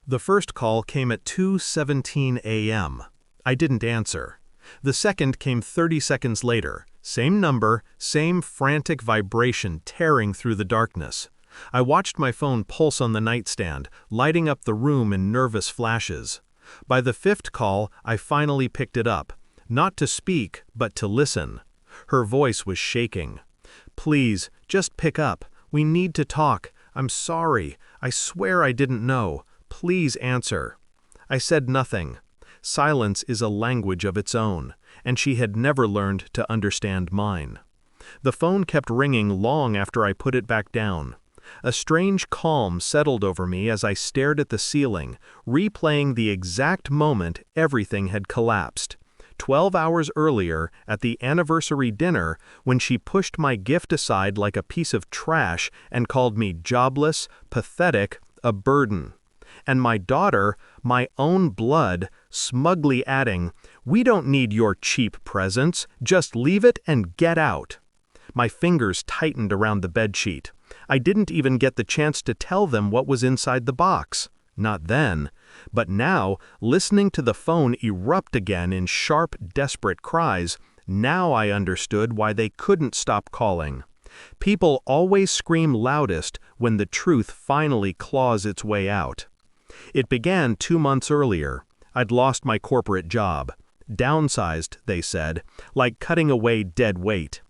The first call came at 2:17 a.m. I didn't answer. The second came 30 seconds later. Same number, same frantic vibration tearing through the darkness. I watched my phone pulse on the nightstand, lighting up the room in nervous flashes. By the fifth call, I finally picked it up. Not to speak, but to listen. Her voice was shaking. "Please, just pick up. We need to talk. I'm sorry. I swear I didn't know. Please answer." I said nothing. Silence is a language of its own, and she had never learned to understand mine. The phone kept ringing long after I put it back down. A strange calm settled over me as I stared at the ceiling, replaying the exact moment everything had collapsed. 12 hours earlier, at the anniversary dinner, when she pushed my gift aside like a piece of trash and called me jobless, pathetic, a burden. And my daughter, my own blood, smugly adding, "We don't need your cheap presents, just leave it and get out." My fingers tightened around the bedsheet. I didn't even get the chance to tell them what was inside the box. Not then. But now, listening to the phone erupt again in sharp, desperate cries, now I understood why they couldn't stop calling. People always scream loudest when the truth finally claws its way out. It began 2 months earlier. I'd lost my corporate job. Downsized, they said, like cutting away dead weight.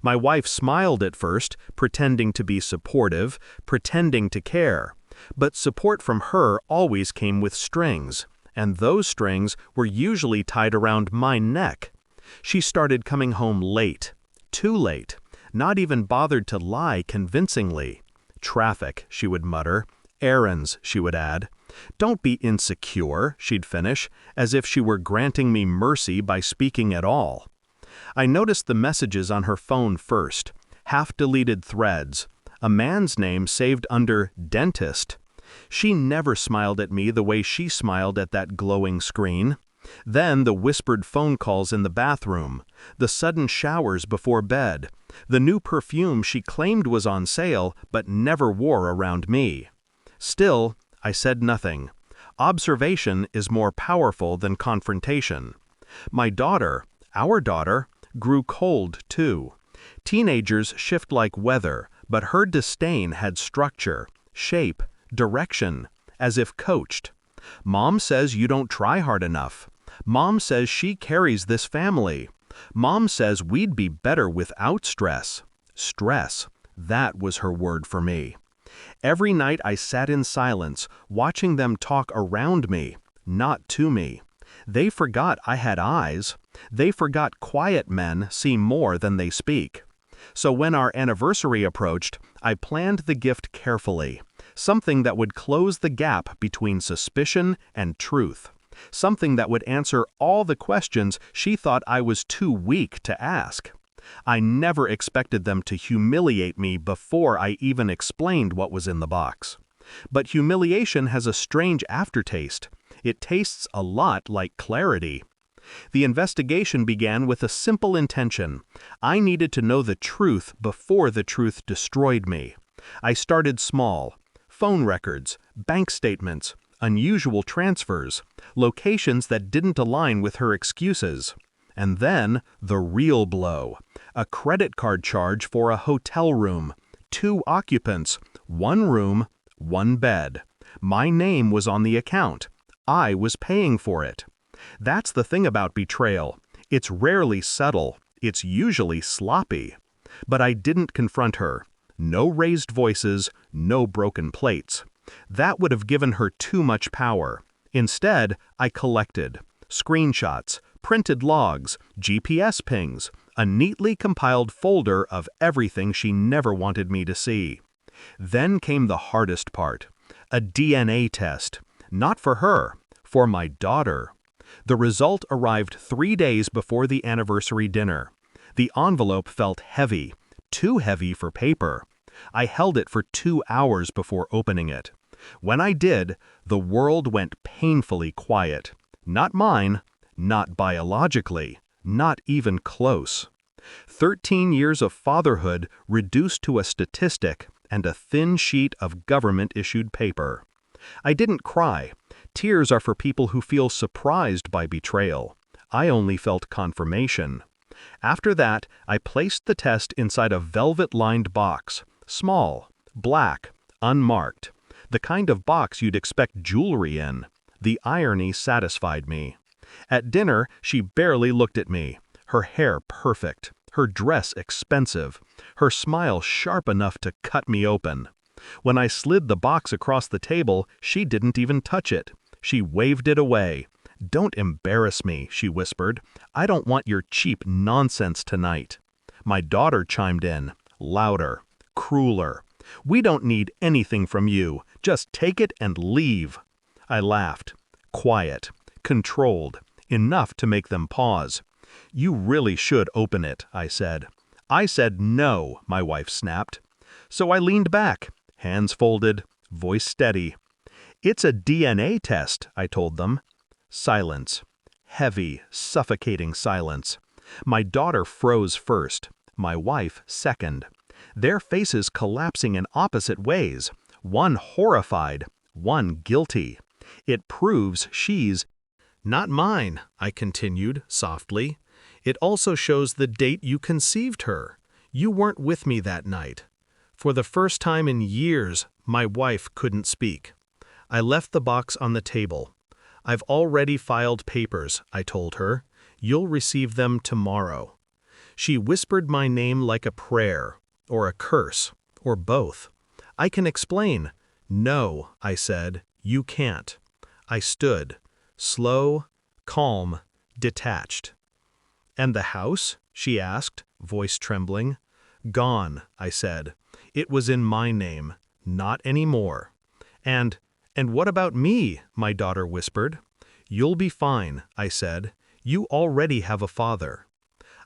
My wife smiled at first, pretending to be supportive, pretending to care. But support from her always came with strings, and those strings were usually tied around my neck. She started coming home late. Too late. Not even bothered to lie convincingly. "Traffic," she would mutter. "Errands," she would add. "Don't be insecure," she'd finish, as if she were granting me mercy by speaking at all. I noticed the messages on her phone first. Half-deleted threads. A man's name saved under dentist. She never smiled at me the way she smiled at that glowing screen. Then the whispered phone calls in the bathroom, the sudden showers before bed, the new perfume she claimed was on sale but never wore around me. Still, I said nothing. Observation is more powerful than confrontation. My daughter, our daughter, grew cold too. Teenagers shift like weather, but her disdain had structure, shape, direction, as if coached. "Mom says you don't try hard enough. Mom says she carries this family. Mom says we'd be better without stress." Stress, that was her word for me. Every night I sat in silence, watching them talk around me, not to me. They forgot I had eyes. They forgot quiet men see more than they speak. So when our anniversary approached, I planned the gift carefully. Something that would close the gap between suspicion and truth. Something that would answer all the questions she thought I was too weak to ask. I never expected them to humiliate me before I even explained what was in the box. But humiliation has a strange aftertaste. It tastes a lot like clarity. The investigation began with a simple intention. I needed to know the truth before the truth destroyed me. I started small. Phone records, bank statements, unusual transfers, locations that didn't align with her excuses. And then, the real blow. A credit card charge for a hotel room. 2 occupants. 1 room, 1 bed. My name was on the account. I was paying for it. That's the thing about betrayal. It's rarely subtle. It's usually sloppy. But I didn't confront her. No raised voices, no broken plates. That would have given her too much power. Instead, I collected screenshots, printed logs, GPS pings, a neatly compiled folder of everything she never wanted me to see. Then came the hardest part, a DNA test. Not for her, for my daughter. The result arrived 3 days before the anniversary dinner. The envelope felt heavy, too heavy for paper. I held it for 2 hours before opening it. When I did, the world went painfully quiet. Not mine, not biologically, not even close. 13 years of fatherhood reduced to a statistic and a thin sheet of government-issued paper. I didn't cry, Tears are for people who feel surprised by betrayal. I only felt confirmation. After that, I placed the test inside a velvet-lined box, small, black, unmarked, the kind of box you'd expect jewelry in. The irony satisfied me. At dinner, she barely looked at me, her hair perfect, her dress expensive, her smile sharp enough to cut me open. When I slid the box across the table, she didn't even touch it. She waved it away. "Don't embarrass me," she whispered. "I don't want your cheap nonsense tonight." My daughter chimed in, louder, crueler. "We don't need anything from you. Just take it and leave." I laughed. Quiet, controlled, enough to make them pause. "You really should open it," I said. "I said no," my wife snapped. So I leaned back, hands folded, voice steady. "It's a DNA test," I told them. Silence. Heavy, suffocating silence. My daughter froze first, my wife second. Their faces collapsing in opposite ways, one horrified, one guilty. "It proves she's—" "Not mine," I continued softly. "It also shows the date you conceived her. You weren't with me that night." For the first time in years, my wife couldn't speak. I left the box on the table. "I've already filed papers," I told her. "You'll receive them tomorrow." She whispered my name like a prayer, or a curse, or both. "I can explain." "No," I said, "you can't." I stood, slow, calm, detached. "And the house?" she asked, voice trembling. "Gone," I said. "It was in my name. Not anymore." And what about me?" my daughter whispered. "You'll be fine," I said. "You already have a father."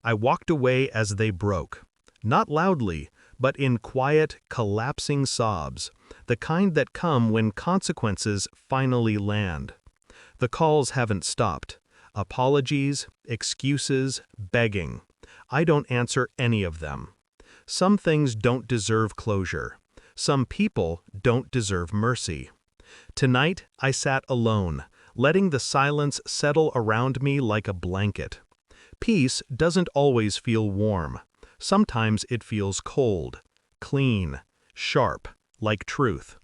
I walked away as they broke. Not loudly, but in quiet, collapsing sobs, the kind that come when consequences finally land. The calls haven't stopped. Apologies, excuses, begging. I don't answer any of them. Some things don't deserve closure. Some people don't deserve mercy. Tonight, I sat alone, letting the silence settle around me like a blanket. Peace doesn't always feel warm. Sometimes it feels cold, clean, sharp, like truth.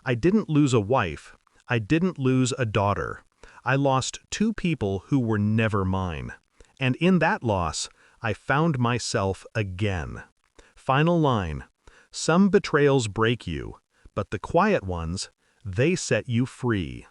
I didn't lose a wife. I didn't lose a daughter. I lost two people who were never mine. And in that loss, I found myself again. Final line. Some betrayals break you, but the quiet ones, they set you free.